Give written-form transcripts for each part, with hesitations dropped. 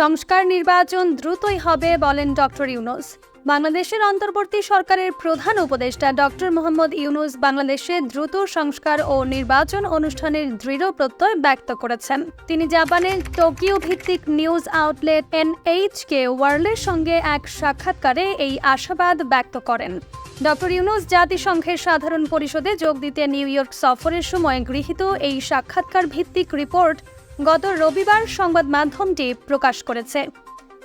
সংস্কার নির্বাচন দ্রুতই হবে বলেন ডক্টর ইউনূস। বাংলাদেশের অন্তর্বর্তী সরকারের প্রধান উপদেষ্টা ডক্টর মোহাম্মদ ইউনূস বাংলাদেশে দ্রুত সংস্কার ও নির্বাচন অনুষ্ঠানের দৃঢ় প্রত্যয় ব্যক্ত করেছেন। তিনি জাপানের টোকিও ভিত্তিক নিউজ আউটলেট NHK ওয়ার্ল্ডের সঙ্গে এক সাক্ষাৎকারে এই আশাবাদ ব্যক্ত করেন। ডক্টর ইউনূস জাতিসংঘের সাধারণ পরিষদে যোগ দিতে নিউ ইয়র্ক সফরের সময় গৃহীত এই সাক্ষাৎকার ভিত্তিক রিপোর্ট গত রবিবার সংবাদ মাধ্যমটি প্রকাশ করেছে।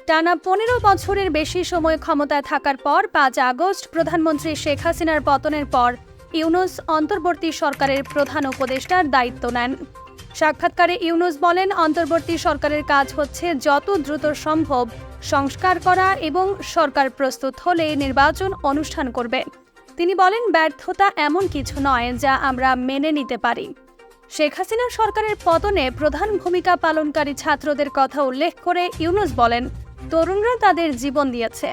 টানা 15 বছরের বেশি সময় ক্ষমতায় থাকার পর 5 আগস্ট প্রধানমন্ত্রী শেখ হাসিনার পতনের পর ইউনূস অন্তর্বর্তী সরকারের প্রধান উপদেষ্টার দায়িত্ব নেন। সাক্ষাৎকারে ইউনূস বলেন, অন্তর্বর্তী সরকারের কাজ হচ্ছে যত দ্রুত সম্ভব সংস্কার করা এবং সরকার প্রস্তুত হলে নির্বাচন অনুষ্ঠান করবে। তিনি বলেন, ব্যর্থতা এমন কিছু নয় যা আমরা মেনে নিতে পারি। শেখ হাসিনা সরকারের পতনে প্রধান ভূমিকা পালনকারী ছাত্রদের কথা উল্লেখ করে ইউনূস বলেন, তরুণরা তাদের জীবন দিয়েছে।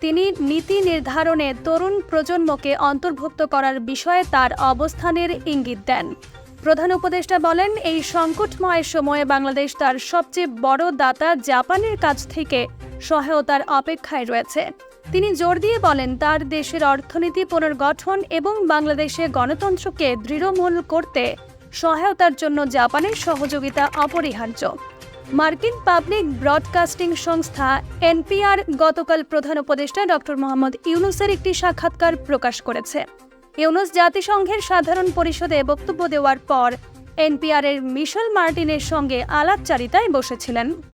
তিনি নীতি নির্ধারণে তরুণ প্রজন্মকে অন্তর্ভুক্ত করার বিষয়ে তার অবস্থানের ইঙ্গিত দেন। প্রধান উপদেষ্টা বলেন, এই সংকটময় সময়ে বাংলাদেশ তার সবচেয়ে বড় দাতা জাপানের কাছ থেকে সহায়তার অপেক্ষায় রয়েছে। তিনি জোর দিয়ে বলেন, তার দেশের অর্থনীতি পুনর্গঠন এবং বাংলাদেশে গণতন্ত্রকে দৃঢ়মূল করতে সহায়তার জন্য জাপানের সহযোগিতা অপরিহার্য। মার্কিন পাবলিক ব্রডকাস্টিং সংস্থা NPR গতকাল প্রধান উপদেষ্টা ডক্টর মোহাম্মদ ইউনূসের একটি সাক্ষাৎকার প্রকাশ করেছে। ইউনূস জাতিসংঘের সাধারণ পরিষদে বক্তব্য দেওয়ার পর NPR-এর মিশেল মার্টিনের সঙ্গে আলাপচারিতায় বসেছিলেন।